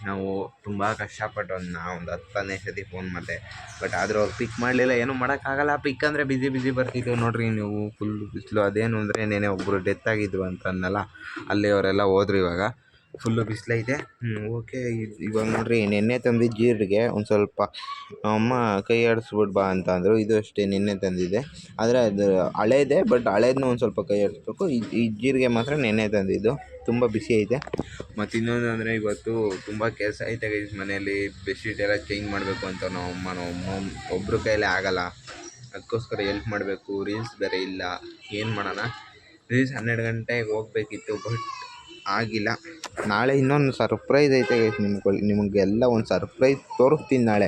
ನಾವು ತುಂಬ ಕಷ್ಟಪಟ್ಟು ಒಂದು 10ನೇ ಸತಿ ಫೋನ್ ಮಾಡಿದೆ, ಬಟ್ ಆದರೂ ಅವ್ರು ಪಿಕ್ ಮಾಡಲಿಲ್ಲ. ಏನೂ ಮಾಡೋಕ್ಕಾಗಲ್ಲ, ಪಿಕ್ ಅಂದರೆ ಬಿಸಿ ಬರ್ತಿದ್ದೆವು ನೋಡ್ರಿ ನೀವು. ಫುಲ್ ಬಿಸಿಲು. ಅದೇನು ಅಂದರೆ ನೆನೆ ಒಬ್ಬರು ಡೆತ್ ಆಗಿದ್ರು ಅಂತ ಅನ್ನಲ್ಲ, ಅಲ್ಲಿ ಅವರೆಲ್ಲ ಹೋದ್ರು. ಇವಾಗ ಫುಲ್ಲು ಬಿಸಿಲೈತೆ. ಓಕೆ. ಇವಾಗ ನೋಡ್ರಿ, ನೆನ್ನೆ ತಂದಿದ್ದು ಜೀರಿಗೆ ಒಂದು ಸ್ವಲ್ಪ ಅಮ್ಮ ಕೈ ಆಡಿಸ್ಬಿಟ್ಟು ಬಾ ಅಂತ ಅಂದರು. ಇದು ಅಷ್ಟೇ, ನೆನ್ನೆ ತಂದಿದ್ದೆ. ಆದರೆ ಅದು ಹಳೇದೇ, ಬಟ್ ಹಳೇದನ್ನ ಒಂದು ಸ್ವಲ್ಪ ಕೈ ಆಡಿಸ್ಬೇಕು. ಈ ಜೀರಿಗೆ ಮಾತ್ರ ನೆನ್ನೆ ತಂದಿದ್ದು. ತುಂಬ ಬಿಸಿ ಐತೆ. ಮತ್ತು ಇನ್ನೊಂದು ಅಂದರೆ ಇವತ್ತು ತುಂಬ ಕೆಲಸ ಐತೆ ಗೈಸ್ ಮನೆಯಲ್ಲಿ. ಬೆಡ್ಶೀಟ್ ಎಲ್ಲ ಚೇಂಜ್ ಮಾಡಬೇಕು ಅಂತ ನಮ್ಮ ಒಬ್ಬರು ಕೈಯಲ್ಲಿ ಆಗೋಲ್ಲ. ಅದಕ್ಕೋಸ್ಕರ ಹೆಲ್ಪ್ ಮಾಡಬೇಕು. ರೀಲ್ಸ್ ಬೇರೆ ಇಲ್ಲ, ಏನು ಮಾಡೋಣ. ರೀಲ್ಸ್ 12 ಗಂಟೆಗೆ ಹೋಗ್ಬೇಕಿತ್ತು, ಬಟ್ ಆಗಿಲ್ಲ. ನಾಳೆ ಇನ್ನೊಂದು ಸರ್ಪ್ರೈಸ್ ಐತೆ ಗೈಸ್. ನಿಮಗೆಲ್ಲ ಒಂದು ಸರ್ಪ್ರೈಸ್ ತೋರಿಸ್ತೀನಿ ನಾಳೆ.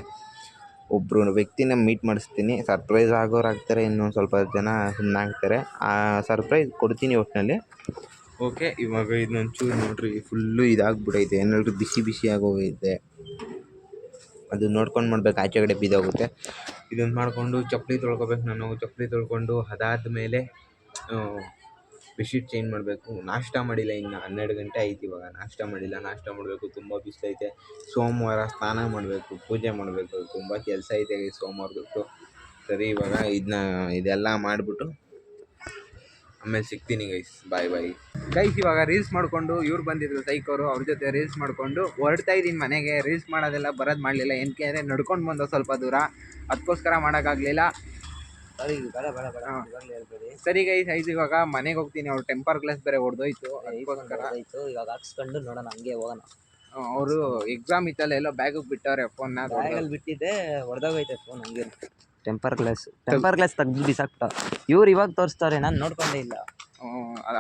ಒಬ್ಬರು ವ್ಯಕ್ತಿನ ಮೀಟ್ ಮಾಡಿಸ್ತೀನಿ. ಸರ್ಪ್ರೈಸ್ ಆಗೋರು ಆಗ್ತಾರೆ, ಇನ್ನೊಂದು ಸ್ವಲ್ಪ ಜನ ಸುಮ್ಮನಾಗ್ತಾರೆ. ಆ ಸರ್ಪ್ರೈಸ್ ಕೊಡ್ತೀನಿ ಒಟ್ಟಿನಲ್ಲಿ. ಓಕೆ. ಇವಾಗ ಇದನ್ನೊಂಚೂರು ನೋಡ್ರಿ, ಫುಲ್ಲು ಇದಾಗ್ಬಿಟ್ಟೈತೆ. ಏನಾದ್ರು ಬಿಸಿ ಆಗೋಗೈತೆ. ಅದು ನೋಡ್ಕೊಂಡು ಮಾಡ್ಬೇಕು, ಆಚೆ ಕಡೆ ಬಿದ್ದೋಗುತ್ತೆ. ಇದನ್ನು ಮಾಡಿಕೊಂಡು ಚಪ್ಪಲಿ ತೊಳ್ಕೊಬೇಕು. ನಾನು ಚಪ್ಪಲಿ ತೊಳ್ಕೊಂಡು ಅದಾದಮೇಲೆ ಬೆಡ್ಶೀಟ್ ಚೇಂಜ್ ಮಾಡಬೇಕು. ನಾಷ್ಟ ಮಾಡಿಲ್ಲ, ಇನ್ನು 12 ಗಂಟೆ ಆಯ್ತು. ಇವಾಗ ನಾಷ್ಟ ಮಾಡಿಲ್ಲ, ನಾಷ್ಟ ಮಾಡಬೇಕು. ತುಂಬ ಬಿಸಿಲೈತೆ. ಸೋಮವಾರ ಸ್ನಾನ ಮಾಡಬೇಕು, ಪೂಜೆ ಮಾಡಬೇಕು. ತುಂಬ ಕೆಲಸ ಐತೆ ಸೋಮವಾರದ್ದು. ಸರಿ, ಇವಾಗ ಇದೆಲ್ಲ ಮಾಡಿಬಿಟ್ಟು ಆಮೇಲೆ ಸಿಗ್ತೀನಿ ಗೈಸ್. ಬಾಯ್. ಗೈಸ್, ಇವಾಗ ರೀಲ್ಸ್ ಮಾಡಿಕೊಂಡು ಇವ್ರು ಬಂದಿದ್ರು ಸೈಕೋರು, ಅವ್ರ ಜೊತೆ ರೀಲ್ಸ್ ಮಾಡಿಕೊಂಡು ಹೊರಡ್ತಾ ಇದ್ದೀನಿ ಮನೆಗೆ. ರೀಲ್ಸ್ ಮಾಡೋದೆಲ್ಲ ಮಾಡಲಿಲ್ಲ. ಏನಕ್ಕೆ ಅಂದರೆ ನಡ್ಕೊಂಡು ಬಂದು ಸ್ವಲ್ಪ ದೂರ, ಅದಕ್ಕೋಸ್ಕರ ಮಾಡೋಕ್ಕಾಗಲಿಲ್ಲ. ಸರಿ ಗೈಸ್, ಆಯ್ತು. ಇವಾಗ ಮನೆಗೆ ಹೋಗ್ತೀನಿ. ಅವ್ರು ಟೆಂಪರ್ ಗ್ಲಾಸ್ ಬೇರೆ ಹೊಡೆದೋಯ್ತು, ಅದಕ್ಕೋಸ್ಕರ ಇವಾಗ ಹಾಕ್ಸ್ಕೊಂಡು ನೋಡೋಣ, ಹಂಗೆ ಹೋಗೋಣ. ಅವರು ಎಕ್ಸಾಮ್ ಇತ್ತಲ್ಲ, ಎಲ್ಲೋ ಬ್ಯಾಗಿಗೆ ಬಿಟ್ಟವ್ರೆ ಫೋನ್ನ. ಬ್ಯಾಗಲ್ಲಿ ಬಿಟ್ಟಿದ್ದೆ, ಹೊಡೆದೋಗೈತೆ ಫೋನ್. ಹಂಗೆ ಟೆಂಪರ್ ಗ್ಲಾಸ್ ತೆಗ್ದು ಬಿಸಾಕ್ಟ. ಇವ್ರು ಇವಾಗ ತೋರಿಸ್ತಾರೆ, ನಾನು ನೋಡ್ಕೊಂಡೇ ಇಲ್ಲ.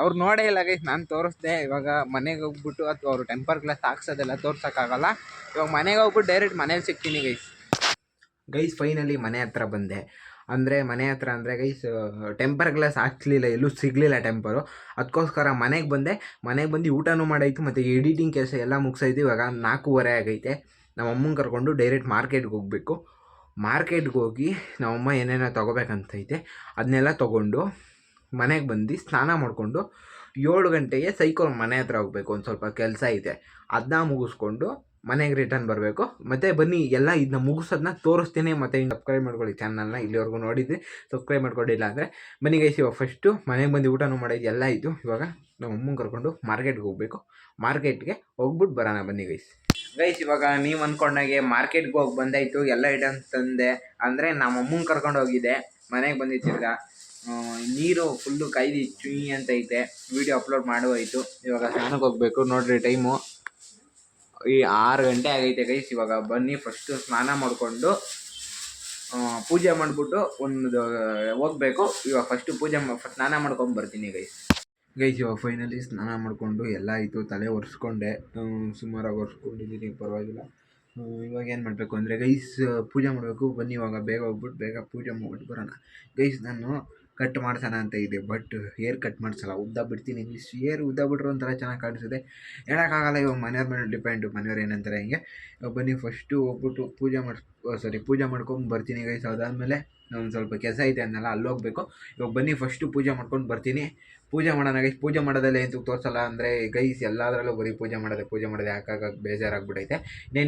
ಅವ್ರು ನೋಡೇ ಇಲ್ಲ ಗೈಸ್, ನಾನು ತೋರಿಸ್ದೆ. ಇವಾಗ ಮನೆಗೆ ಹೋಗ್ಬಿಟ್ಟು ಅಥವಾ ಅವರು ಟೆಂಪರ್ ಗ್ಲಾಸ್ ಹಾಕ್ಸೋದೆಲ್ಲ ತೋರ್ಸೋಕ್ಕಾಗಲ್ಲ. ಇವಾಗ ಮನೆಗೆ ಹೋಗ್ಬಿಟ್ಟು ಡೈರೆಕ್ಟ್ ಮನೇಲಿ ಸಿಗ್ತೀನಿ ಗೈಸ್. ಫೈನಲಿ ಮನೆ ಹತ್ರ ಬಂದೆ. ಮನೆ ಹತ್ರ ಅಂದರೆ ಗೈಸ್, ಟೆಂಪರ್ ಗ್ಲಾಸ್ ಹಾಕ್ಲಿಲ್ಲ, ಎಲ್ಲೂ ಸಿಗಲಿಲ್ಲ ಟೆಂಪರು. ಅದಕ್ಕೋಸ್ಕರ ಮನೆಗೆ ಬಂದೆ. ಮನೆಗೆ ಬಂದು ಊಟನೂ ಮಾಡಾಯಿತು, ಮತ್ತು ಎಡಿಟಿಂಗ್ ಕೆಲಸ ಎಲ್ಲ ಮುಗಿಸೈತು. ಇವಾಗ 4:15 ಆಗೈತೆ. ನಮ್ಮ ಅಮ್ಮನ ಕರ್ಕೊಂಡು ಡೈರೆಕ್ಟ್ ಮಾರ್ಕೆಟ್ಗೆ ಹೋಗಬೇಕು. ಮಾರ್ಕೆಟ್ಗೆ ಹೋಗಿ ನಮ್ಮಮ್ಮ ಏನೇನೋ ತೊಗೋಬೇಕಂತೈತೆ, ಅದನ್ನೆಲ್ಲ ತೊಗೊಂಡು ಮನೆಗೆ ಬಂದು ಸ್ನಾನ ಮಾಡಿಕೊಂಡು 7 ಗಂಟೆಗೆ ಸೈಕಲ್ ಮನೆ ಹತ್ರ ಹೋಗಬೇಕು. ಒಂದು ಸ್ವಲ್ಪ ಕೆಲಸ ಐತೆ, ಅದನ್ನ ಮುಗಿಸ್ಕೊಂಡು ಮನೆಗೆ ರಿಟರ್ನ್ ಬರಬೇಕು. ಮತ್ತು ಬನ್ನಿ, ಎಲ್ಲ ಇದನ್ನ ಮುಗಿಸೋದನ್ನ ತೋರಿಸ್ತೀನಿ. ಮತ್ತು ಸಬ್ಸ್ಕ್ರೈಬ್ ಮಾಡ್ಕೊಳ್ಳಿ ಚಾನಲ್ನ. ಇಲ್ಲಿವರೆಗೂ ನೋಡಿದ್ವಿ, ಸಬ್ಸ್ಕ್ರೈಬ್ ಮಾಡ್ಕೊಂಡಿಲ್ಲ ಅಂದರೆ ಬನ್ನಿ ಗೈಸ್. ಇವಾಗ ಫಸ್ಟು ಮನೆಗೆ ಬಂದು ಊಟನೂ ಮಾಡೋದು ಎಲ್ಲ ಆಯಿತು. ಇವಾಗ ನಮ್ಮ ಅಮ್ಮನ ಕರ್ಕೊಂಡು ಮಾರ್ಕೆಟ್ಗೆ ಹೋಗಬೇಕು. ಮಾರ್ಕೆಟ್ಗೆ ಹೋಗ್ಬಿಟ್ಟು ಬರೋಣ ಬನ್ನಿ ಗೈಸ್. ಇವಾಗ ನೀವು ಅಂದ್ಕೊಂಡಾಗೆ ಮಾರ್ಕೆಟ್ಗೆ ಹೋಗಿ ಬಂದಾಯಿತು. ಎಲ್ಲ ಐಟಮ್ಸ್ ತಂದೆ. ಅಂದರೆ ನಮ್ಮ ಅಮ್ಮನ ಕರ್ಕೊಂಡು ಹೋಗಿದ್ದೆ. ಮನೆಗೆ ಬಂದಿದ್ದಿಲ್ಲ, ನೀರು ಫುಲ್ಲು ಕಾಯ್ದು ಚುಯಿ ಅಂತ ಐತೆ. ವೀಡಿಯೋ ಅಪ್ಲೋಡ್ ಮಾಡುವಾಯಿತು. ಇವಾಗ ಸ್ನಾನಕ್ಕೆ ಹೋಗಬೇಕು. ನೋಡಿರಿ, ಟೈಮು ಈ 6 ಗಂಟೆ ಆಗೈತೆ ಗೈಸ್. ಇವಾಗ ಬನ್ನಿ, ಫಸ್ಟು ಸ್ನಾನ ಮಾಡಿಕೊಂಡು ಪೂಜೆ ಮಾಡಿಬಿಟ್ಟು ಹೋಗಬೇಕು. ಇವಾಗ ಫಸ್ಟು ಸ್ನಾನ ಮಾಡ್ಕೊಂಡು ಬರ್ತೀನಿ ಗೈಸ್. ಇವಾಗ ಫೈನಲಿ ಸ್ನಾನ ಮಾಡಿಕೊಂಡು ಎಲ್ಲ ಆಯಿತು. ತಲೆ ಒರೆಸ್ಕೊಂಡೆ, ಸುಮಾರಾಗಿ ಒರೆಸ್ಕೊಂಡಿದ್ದೀನಿ, ಪರವಾಗಿಲ್ಲ. ಇವಾಗ ಏನು ಮಾಡಬೇಕು ಅಂದರೆ ಗೈಸ್, ಪೂಜೆ ಮಾಡಬೇಕು. ಬನ್ನಿ, ಇವಾಗ ಬೇಗ ಹೋಗ್ಬಿಟ್ಟು ಬೇಗ ಪೂಜೆ ಮಾಡ್ಬಿಟ್ಟು ಬರೋಣ ಗೈಸ್. ನಾನು ಕಟ್ ಮಾಡ್ಸೋಣ ಅಂತ ಇದೆ, ಬಟ್ ಹೇರ್ ಕಟ್ ಮಾಡ್ಸಲ್ಲ, ಉದ್ದ ಬಿಡ್ತೀನಿ. ಹೇರ್ ಉದ್ದ ಬಿಟ್ರೆ ಒಂಥರ ಚೆನ್ನಾಗಿ ಕಾಣಿಸುತ್ತೆ, ಹೇಳೋಕ್ಕಾಗಲ್ಲ. ಇವಾಗ ಮನೆಯವ್ರ ಮೇಲೆ ಡಿಪೆಂಡು, ಮನೆಯವ್ರು ಏನಂತಾರೆ ಹಿಂಗೆ. ಇವಾಗ ಬನ್ನಿ, ಫಸ್ಟು ಹೋಗ್ಬಿಟ್ಟು ಪೂಜೆ ಮಾಡ್ಕೊಂಡು ಬರ್ತೀನಿ ಗೈಸ್. ಅದಾದಮೇಲೆ ಒಂದು ಸ್ವಲ್ಪ ಕೆಲಸ ಐತೆ ಅನ್ನಲ್ಲ, ಅಲ್ಲಿ ಹೋಗಬೇಕು. ಇವಾಗ ಬನ್ನಿ, ಫಸ್ಟು ಪೂಜೆ ಮಾಡ್ಕೊಂಡು ಬರ್ತೀನಿ. ಪೂಜೆ ಮಾಡೋಣ ಗೈಸ್. ಪೂಜೆ ಮಾಡೋದಲ್ಲ ಎಂತೂ ತೋರಿಸಲ್ಲ ಅಂದರೆ ಗೈಸ್, ಎಲ್ಲದರಲ್ಲೂ ಬರೀ ಪೂಜೆ ಮಾಡೋದೆ ಯಾಕಾಗ ಬೇಜಾರಾಗ್ಬಿಟ್ಟೈತೆ.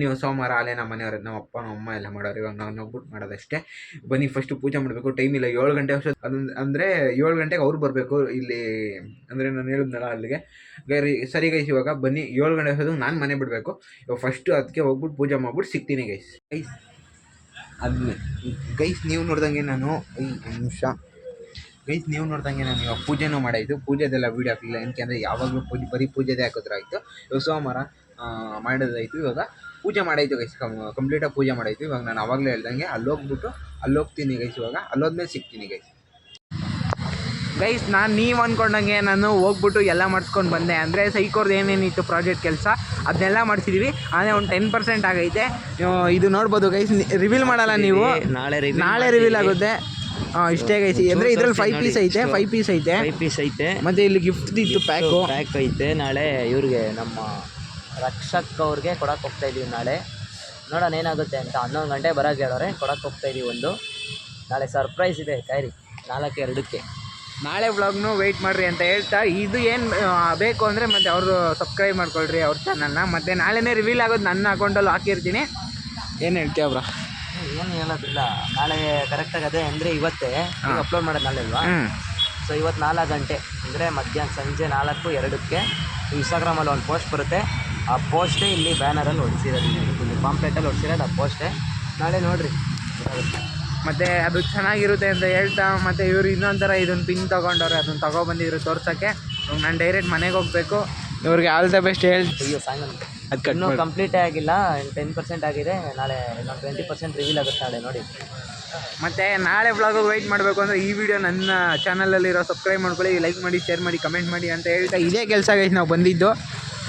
ನೀವು ಸೋಮವಾರ ಅಲ್ಲೇ ನಮ್ಮ ಮನೆಯವ್ರು, ನಮ್ಮ ಅಪ್ಪ ನಮ್ಮ ಅಮ್ಮ ಎಲ್ಲ ಮಾಡೋರು. ಇವಾಗ ನಾವು ಹೋಗ್ಬಿಟ್ಟು ಮಾಡೋದಷ್ಟೇ. ಬನ್ನಿ, ಫಸ್ಟು ಪೂಜೆ ಮಾಡಬೇಕು. ಟೈಮ್ ಇಲ್ಲ, 7 ಗಂಟೆ ಅಷ್ಟು. ಅಂದರೆ 7 ಗಂಟೆಗೆ ಅವ್ರು ಬರಬೇಕು ಇಲ್ಲಿ. ಅಂದರೆ ನಾನು ಹೇಳಿದ್ನಲ್ಲ ಅಲ್ಲಿಗೆ. ಸರಿ ಗೈಸ್, ಇವಾಗ ಬನ್ನಿ, 7 ಗಂಟೆ ಅಷ್ಟೊತ್ತಿಗೆ ನಾನು ಮನೆ ಬಿಡಬೇಕು. ಇವಾಗ ಫಸ್ಟು ಅದಕ್ಕೆ ಹೋಗ್ಬಿಟ್ಟು ಪೂಜೆ ಮಾಡ್ಬಿಟ್ಟು ಸಿಗ್ತೀನಿ ಗೈಸ್. ನೀವು ನೋಡ್ದಂಗೆ ನಾನು 5 ನಿಮಿಷ ಗೈಸ್, ನೀವು ನೋಡ್ದಂಗೆ ನಾನು ಇವಾಗ ಪೂಜೆನೂ ಮಾಡಾಯಿತು. ಪೂಜೆದೆಲ್ಲ ವೀಡಿಯೋ ಹಾಕಲಿಲ್ಲ, ಏನಕ್ಕೆ ಅಂದರೆ ಯಾವಾಗಲೂ ಬರೀ ಪೂಜೆದೇ ಹಾಕಿದ್ರೆ ಆಯಿತು. ಇವಾಗ ಸೋಮವಾರ ಮಾಡೋದಾಯಿತು. ಇವಾಗ ಪೂಜೆ ಮಾಡಾಯಿತು ಗೈಸ್, ಕಂಪ್ಲೀಟಾಗಿ ಪೂಜೆ ಮಾಡಾಯಿತು. ಇವಾಗ ನಾನು ಆವಾಗಲೇ ಹೇಳ್ದಂಗೆ ಅಲ್ಲಿ ಹೋಗ್ತೀನಿ ಗೈಸ್. ಇವಾಗ ಅಲ್ಲೋದ್ಮೇಲೆ ಸಿಗ್ತೀನಿ ಗೈಸ್. ನೀವು ಅಂದ್ಕೊಂಡಂಗೆ ನಾನು ಹೋಗ್ಬಿಟ್ಟು ಎಲ್ಲ ಮಾಡಿಸ್ಕೊಂಡು ಬಂದೆ. ಅಂದರೆ ಸೈಕೋರ್ದು ಏನೇನಿತ್ತು ಪ್ರಾಜೆಕ್ಟ್ ಕೆಲಸ ಅದನ್ನೆಲ್ಲ ಮಾಡಿಸಿದ್ವಿ. ಆದರೆ ಒಂದು 10% ಆಗೈತೆ. ಇದು ನೋಡ್ಬೋದು ಗೈಸ್, ರಿವೀಲ್ ಮಾಡಲ್ಲ ನೀವು, ನಾಳೆ ರಿವೀಲ್ ಆಗುತ್ತೆ. ಇಷ್ಟೇ ಗೈಸ್. ಅಂದರೆ ಇದರಲ್ಲಿ 5 ಪೀಸ್ ಐತೆ. ಮತ್ತು ಇಲ್ಲಿ ಗಿಫ್ಟ್ ಇತ್ತು, ಪ್ಯಾಕ್ ಐತೆ. ನಾಳೆ ಇವ್ರಿಗೆ, ನಮ್ಮ ರಕ್ಷಕ್ ಅವ್ರಿಗೆ ಕೊಡಕ್ಕೆ ಹೋಗ್ತಾಯಿದ್ದೀವಿ ನಾಳೆ. ನೋಡೋಣ ಏನಾಗುತ್ತೆ ಅಂತ. 11 ಗಂಟೆ ಬರೋಕ್ಕೆ ಹೇಳೋರೆ, ಕೊಡಕ್ಕೆ ಹೋಗ್ತಾಯಿದ್ದೀವಿ. ನಾಳೆ ಸರ್ಪ್ರೈಸ್ ಇದೆ, ಕಾಯ್ರಿ. 4:02 ನಾಳೆ ವ್ಲಾಗ್ನು ವೆಯ್ಟ್ ಮಾಡಿರಿ ಅಂತ ಹೇಳ್ತಾ ಇದು ಏನು ಬೇಕು ಅಂದರೆ ಮತ್ತೆ ಅವ್ರದ್ದು ಸಬ್ಸ್ಕ್ರೈಬ್ ಮಾಡ್ಕೊಳ್ರಿ ಅವ್ರ ಚಾನಲ್ನ. ಮತ್ತು ನಾಳೆನೇ ರಿವೀಲ್ ಆಗೋದು ನನ್ನ ಅಕೌಂಟಲ್ಲಿ ಹಾಕಿರ್ತೀನಿ. ಏನು ಹೇಳ್ತೀಯ ಬ್ರೋ? ಏನು ಹೇಳೋದಿಲ್ಲ, ನಾಳೆ ಕರೆಕ್ಟಾಗಿ ಅದೇ ಅಂದರೆ ಇವತ್ತೇ ಈಗ ಅಪ್ಲೋಡ್ ಮಾಡೋದು ನಾಳೆ ಅಲ್ವಾ. ಸೊ ಇವತ್ತು 4 ಗಂಟೆ ಅಂದರೆ ಮಧ್ಯಾಹ್ನ ಸಂಜೆ 4:02ಕ್ಕೆ ಇನ್ಸ್ಟಾಗ್ರಾಮಲ್ಲಿ ಒಂದು ಪೋಸ್ಟ್ ಬರುತ್ತೆ. ಆ ಪೋಸ್ಟೇ ಇಲ್ಲಿ ಬ್ಯಾನರಲ್ಲಿ ಹೊಡಿಸಿರೋದು, ಇಲ್ಲಿ ಪಾಂಪ್ಲೆಟಲ್ಲಿ ಹೊಡಿಸಿರೋದು ಆ ಪೋಸ್ಟೇ. ನಾಳೆ ನೋಡಿರಿ. ಮತ್ತು ಅದು ಚೆನ್ನಾಗಿರುತ್ತೆ ಅಂತ ಹೇಳ್ತಾ, ಮತ್ತು ಇವರು ಇನ್ನೊಂಥರ ಇದನ್ನು ಪಿನ್ ತೊಗೊಂಡವ್ರೆ, ಅದನ್ನು ತೊಗೊಬಂದಿದ್ರು ತೋರ್ಸೋಕ್ಕೆ. ನಾನು ಡೈರೆಕ್ಟ್ ಮನೆಗೆ ಹೋಗಬೇಕು. ಇವ್ರಿಗೆ ಆಲ್ ದ ಬೆಸ್ಟ್ ಅಯ್ಯೋ ಸಾಂಗ್ ಅದು ಇನ್ನೂ ಕಂಪ್ಲೀಟೇ ಆಗಿಲ್ಲ, 10% ಆಗಿದೆ. ನಾಳೆ ಇನ್ನೊಂದು 20% ರಿವೀಲ್ ಆಗುತ್ತೆ ನಾಳೆ ನೋಡಿ. ಮತ್ತು ನಾಳೆ ವ್ಲಾಗಿಗೆ ವೆಯ್ಟ್ ಮಾಡಬೇಕು ಅಂದರೆ ಈ ವಿಡಿಯೋ ನನ್ನ ಚಾನಲಲ್ಲಿರೋ ಸಬ್ಸ್ಕ್ರೈಬ್ ಮಾಡ್ಕೊಳ್ಳಿ, ಲೈಕ್ ಮಾಡಿ, ಶೇರ್ ಮಾಡಿ, ಕಮೆಂಟ್ ಮಾಡಿ ಅಂತ ಹೇಳ್ತಾ ಇದೇ ಕೆಲಸ ಗೈಸ್ ನಾವು ಬಂದಿದ್ದು.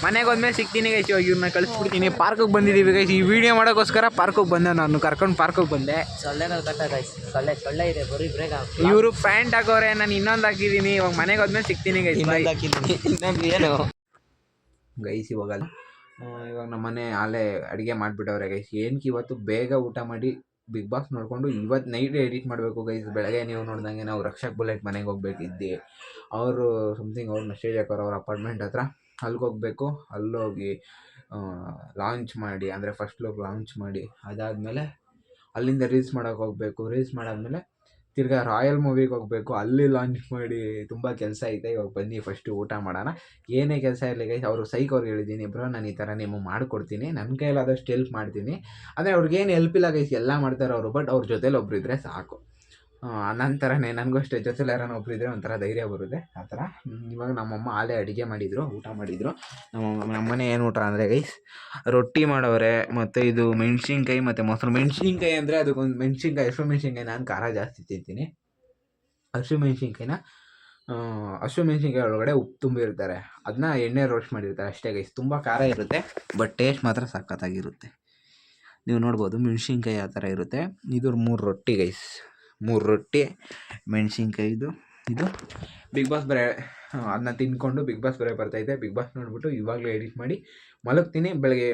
ಮನೆಗೆ ಹೋದ್ಮೇಲೆ ಸಿಗ್ತೀನಿ ಗೈಸ್. ಇವಾಗ ಇವ್ರನ್ನ ಕಳಿಸ್ಬಿಡ್ತೀನಿ. ಪಾರ್ಕಿಗೆ ಬಂದಿದ್ದೀವಿ ಗೈಸ್. ಈ ವಿಡಿಯೋ ಮಾಡೋಕ್ಕೋಸ್ಕರ ಪಾರ್ಕಿಗೆ ಬಂದೆ, ನಾನು ಕರ್ಕೊಂಡು ಪಾರ್ಕಿಗೆ ಬಂದೆ. ಸೊಳ್ಳೆಗಳು ಕಟ್ಟ ಗೈಸ್, ಸೊಳ್ಳೆ ಇದೆ ಬರೀ ಬ್ರೇಕ್. ಇವರು ಪ್ಯಾಂಟ್ ಹಾಕೋರೆ, ನಾನು ಇನ್ನೊಂದು ಹಾಕಿದ್ದೀನಿ. ಇವಾಗ ಮನೆಗೆ ಹೋದ್ಮೇಲೆ ಸಿಗ್ತೀನಿ ಗೈಸ್. ಇನ್ನೊಂದು ಏನು ಗೈಸ್ ಇವಾಗ ನಮ್ಮ ಮನೆ ಆಲೇ ಅಡುಗೆ ಮಾಡಿಬಿಟ್ಟವ್ರೆ ಗೈಸ್. ಏನಕ್ಕೆ ಇವತ್ತು ಬೇಗ ಊಟ ಮಾಡಿ ಬಿಗ್ ಬಾಸ್ ನೋಡಿಕೊಂಡು ಇವತ್ತು ನೈಟ್ ಎಡಿಟ್ ಮಾಡಬೇಕು ಗೈಸ್. ಬೆಳಗ್ಗೆ ನೀವು ನೋಡ್ದಂಗೆ ನಾವು ರಕ್ಷಕ್ ಬುಲೆಟ್ ಮನೆಗೆ ಹೋಗ್ಬೇಕಿದ್ದೆ. ಅವರು ಸಮಥಿಂಗ್ ಅವ್ರು ಮೆಸೇಜ್ ಹಾಕೋರು ಅವ್ರ ಅಪಾರ್ಟ್ಮೆಂಟ್ ಹತ್ರ. ಅಲ್ಲಿಗೆ ಹೋಗಬೇಕು. ಅಲ್ಲೋಗಿ ಲಾಂಚ್ ಮಾಡಿ, ಅಂದರೆ ಫಸ್ಟ್ ಲುಕ್ ಲಾಂಚ್ ಮಾಡಿ, ಅದಾದಮೇಲೆ ಅಲ್ಲಿಂದ ರೀಲ್ಸ್ ಮಾಡೋಕೆ ಹೋಗಬೇಕು. ರೀಲ್ಸ್ ಮಾಡಾದ್ಮೇಲೆ ತಿರ್ಗಾ ರಾಯಲ್ ಮೂವಿಗೆ ಹೋಗಬೇಕು, ಅಲ್ಲಿ ಲಾಂಚ್ ಮಾಡಿ. ತುಂಬ ಕೆಲಸ ಐತೆ. ಇವಾಗ ಬನ್ನಿ ಫಸ್ಟು ಊಟ ಮಾಡೋಣ. ಏನೇ ಕೆಲಸ ಇರಲಿ ಗೈಸ್. ಅವರು ಅವ್ರಿಗೆ ಹೇಳಿದ್ದೀನಿ, ಬ್ರೋ ನಾನು ಈ ಥರ ನಿಮಗೆ ಮಾಡಿಕೊಡ್ತೀನಿ, ನನ್ನ ಕೈಲಾದಷ್ಟು ಹೆಲ್ಪ್ ಮಾಡ್ತೀನಿ. ಅಂದರೆ ಅವ್ರಿಗೇನು ಹೆಲ್ಪ್ ಇಲ್ಲ ಗೈಸ್, ಎಲ್ಲ ಮಾಡ್ತಾರೆ ಅವರು. ಬಟ್ ಅವ್ರ ಜೊತೇಲಿ ಒಬ್ರು ಇದ್ದರೆ ಸಾಕು. ನನ್ನ ಥರನೇ ನನಗೂ ಅಷ್ಟೇ, ಜೊತೆಲಿ ಯಾರನ್ನ ಒಬ್ರು ಇದ್ದರೆ ಒಂಥರ ಧೈರ್ಯ ಬರುತ್ತೆ ಆ ಥರ. ಇವಾಗ ನಮ್ಮಮ್ಮ ಆಲೇ ಅಡುಗೆ ಮಾಡಿದರು, ಊಟ ಮಾಡಿದರು. ನಮ್ಮನೆ ಏನು ಊಟ ಅಂದರೆ ಗೈಸ್, ರೊಟ್ಟಿ ಮಾಡವ್ರೆ, ಮತ್ತು ಇದು ಮೆಣಸಿನ್ಕಾಯಿ ಮತ್ತು ಮೊಸರು. ಮೆಣಸಿನ್ಕಾಯಿ ಅಂದರೆ ಅದಕ್ಕೊಂದು ಮೆಣಸಿನ್ಕಾಯಿ, ಹಸಿರು ಮೆಣಸಿನ್ಕಾಯಿ, ನಾನು ಖಾರ ಜಾಸ್ತಿ ತಿಂತೀನಿ. ಹಸಿರು ಮೆಣಸಿನ್ಕಾಯಿ ಒಳಗಡೆ ಉಪ್ಪು ತುಂಬಿರ್ತಾರೆ, ಅದನ್ನ ಎಣ್ಣೆ ರೋಸ್ಟ್ ಮಾಡಿರ್ತಾರೆ ಅಷ್ಟೇ ಗೈಸ್. ತುಂಬ ಖಾರ ಇರುತ್ತೆ, ಬಟ್ ಟೇಸ್ಟ್ ಮಾತ್ರ ಸಖತ್ತಾಗಿರುತ್ತೆ. ನೀವು ನೋಡ್ಬೋದು ಮೆಣಸಿನ್ಕಾಯಿ ಆ ಥರ ಇರುತ್ತೆ. ಇದು 3 ರೊಟ್ಟಿ ಗೈಸ್, 3 ರೊಟ್ಟಿ, ಮೆಣಸಿನ್ಕಾಯಿದು. ಇದು ಬಿಗ್ ಬಾಸ್ ಬೇರೆ ಅದನ್ನ ತಿಂದ್ಕೊಂಡು ಬಿಗ್ ಬಾಸ್ ಬೇರೆ ಬರ್ತೈತೆ. ಬಿಗ್ ಬಾಸ್ ನೋಡ್ಬಿಟ್ಟು ಇವಾಗಲೇ ಎಡಿಟ್ ಮಾಡಿ ಮಲಗ್ತೀನಿ. ಬೆಳಗ್ಗೆ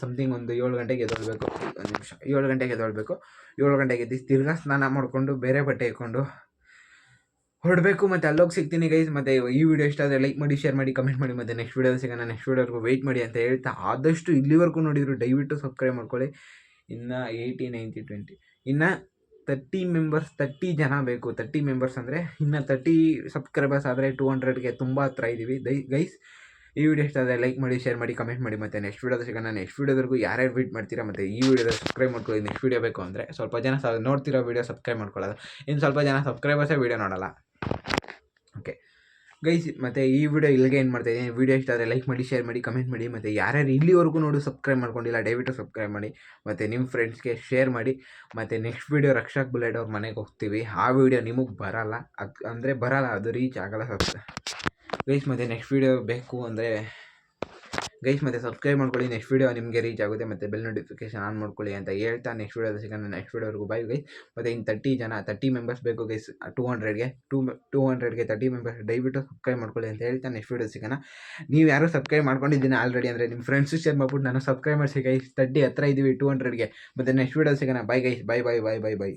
ಸಮಥಿಂಗ್ ಒಂದು 7 ಗಂಟೆಗೆ ಎದ್ದೇಳಬೇಕು. 7 ಗಂಟೆಗೆ ಎದ್ದೇಳಬೇಕು. 7 ಗಂಟೆಗೆ ಎದ್ದು ತಿರ್ಗಾ ಸ್ನಾನ ಮಾಡಿಕೊಂಡು ಬೇರೆ ಬಟ್ಟೆ ಇಟ್ಕೊಂಡು ಹೊರಡಬೇಕು. ಮತ್ತು ಅಲ್ಲೋಗಿ ಸಿಗ್ತೀನಿ ಗೈಸ್. ಮತ್ತು ಈ ವಿಡಿಯೋ ಇಷ್ಟ ಆದರೆ ಲೈಕ್ ಮಾಡಿ, ಶೇರ್ ಮಾಡಿ, ಕಮೆಂಟ್ ಮಾಡಿ. ಮತ್ತು ನೆಕ್ಸ್ಟ್ ವಿಡಿಯೋ ಸಿಗೋಣ. ನೆಕ್ಸ್ಟ್ ವಿಡಿಯೋವರೆಗೂ ವೆಯ್ಟ್ ಮಾಡಿ ಅಂತ ಹೇಳ್ತಾ, ಆದಷ್ಟು ಇಲ್ಲಿವರೆಗೂ ನೋಡಿದ್ರು ದಯವಿಟ್ಟು ಸಬ್ಸ್ಕ್ರೈಬ್ ಮಾಡ್ಕೊಳ್ಳಿ. ಇನ್ನು 80, 90, 20 ಇನ್ನು 30 ಜನ ಬೇಕು. 30 ಮೆಂಬರ್ಸ್ ಅಂದರೆ ಇನ್ನು 30 ಸಬ್ಸ್ಕ್ರೈಬರ್ಸ್ ಆದರೆ 200ಗೆ ತುಂಬ ಹತ್ರ ಇದ್ದೀವಿ ಗೈಸ್. ಈ ವಿಡಿಯೋ ಇಷ್ಟ ಆದರೆ ಲೈಕ್ ಮಾಡಿ, ಶೇರ್ ಮಾಡಿ, ಕಮೆಂಟ್ ಮಾಡಿ. ಮತ್ತು ನೆಕ್ಸ್ಟ್ ವಿಡಿಯೋದ ಸಿಗೋಣ. ನೆಕ್ಸ್ಟ್ ವಿಡಿಯೋದವರೆಗೂ ಯಾರ್ಯಾರು ವೆಯ್ಟ್ ಮಾಡ್ತೀರಾ, ಮತ್ತು ಈ ವಿಡಿಯೋದ ಸಬ್ಸ್ಕ್ರೈಬ್ ಮಾಡ್ಕೊಳ್ಳಿ. ನೆಕ್ಸ್ಟ್ ವಿಡಿಯೋ ಬೇಕು ಅಂದರೆ ಸ್ವಲ್ಪ ಜನ ನೋಡ್ತಿರೋ ವಿಡಿಯೋ ಸಬ್ಸ್ಕ್ರೈಬ್ ಮಾಡ್ಕೊಳ್ಳೋದು, ಇನ್ನು ಸ್ವಲ್ಪ ಜನ ಸಬ್ಸ್ಕ್ರೈಬರ್ಸೇ ವಿಡಿಯೋ ನೋಡೋಲ್ಲ. ಓಕೆ ಗೈಸ್, ಮತ್ತು ಈ ವಿಡಿಯೋ ಇಲ್ಲಿಗೆ ಏನು ಮಾಡ್ತಾಯಿದ್ದೀನಿ. ವಿಡಿಯೋ ಇಷ್ಟ ಆದರೆ ಲೈಕ್ ಮಾಡಿ, ಶೇರ್ ಮಾಡಿ, ಕಮೆಂಟ್ ಮಾಡಿ. ಮತ್ತು ಯಾರ್ಯಾರು ಇಲ್ಲಿವರೆಗೂ ನೋಡಿ ಸಬ್ಸ್ಕ್ರೈಬ್ ಮಾಡ್ಕೊಂಡಿಲ್ಲ ದಯವಿಟ್ಟು ಸಬ್ಸ್ಕ್ರೈಬ್ ಮಾಡಿ. ಮತ್ತು ನಿಮ್ಮ ಫ್ರೆಂಡ್ಸ್ಗೆ ಶೇರ್ ಮಾಡಿ. ಮತ್ತು ನೆಕ್ಸ್ಟ್ ವಿಡಿಯೋ ರಕ್ಷಕ್ ಬುಲೆಟ್ ಅವ್ರ ಮನೆಗೆ ಹೋಗ್ತೀವಿ. ಆ ವಿಡಿಯೋ ನಿಮಗೆ ಬರೋಲ್ಲ, ಅದು ರೀಚ್ ಆಗೋಲ್ಲ ಗೈಸ್. ಮತ್ತು ನೆಕ್ಸ್ಟ್ ವಿಡಿಯೋ ಬೇಕು ಅಂದರೆ ಗೈಸ್ ಮತ್ತೆ ಸಬ್ಸ್ಕ್ರೈಬ್ ಮಾಡ್ಕೊಳ್ಳಿ. ನೆಕ್ಸ್ಟ್ ವಿಡಿಯೋ ನಿಮಗೆ ರೀಚ್ ಆಗುತ್ತೆ. ಮತ್ತು ಬೆಲ್ ನೋಟಿಫಿಕೇಶನ್ ಆನ್ ಮಾಡ್ಕೊಳ್ಳಿ ಅಂತ ಹೇಳ್ತಾ ನೆಕ್ಸ್ಟ್ ವಿಡಿಯೋದ ಸಿಗೋಣ. ನೆಕ್ಸ್ಟ್ ವಿಡಿಯೋವರೆಗೂ ಬೈ ಗೈಸ್. ಮತ್ತು ಇನ್ನು 30 ಮೆಂಬರ್ಸ್ ಬೇಕು ಗೈಸ್. 200ಗೆ 30 ಮೆಂಬರ್ಸ್ ದಯವಿಟ್ಟು ಸಬ್ಸ್ಕ್ರೈಬ್ ಮಾಡ್ಕೊಳ್ಳಿ ಅಂತ ಹೇಳ್ತಾ ನೆಕ್ಸ್ಟ್ ವಿಡಿಯೋ ಸಿಗೋಣ. ನೀವು ಯಾರು ಸಬ್ಸ್ಕ್ರೈಬ್ ಮಾಡ್ಕೊಂಡಿದ್ದೀನಿ ಆಲ್ರೆಡಿ ಅಂದರೆ ನಿಮ್ಮ ಫ್ರೆಂಡ್ಸು ಶೇರ್ ಮಾಡ್ಬಿಟ್ಟು ನಾನು ಸಬ್ಸ್ಕ್ರೈಬ್ ಮಾಡಿಸಿ ಗೈಸ್. 30 ಹತ್ರ ಇದ್ದೀವಿ 200ಗೆ. ಮತ್ತು ನೆಕ್ಸ್ಟ್ ವಿಡಿಯೋ ಸಿಗೋಣ. Bye guys, by.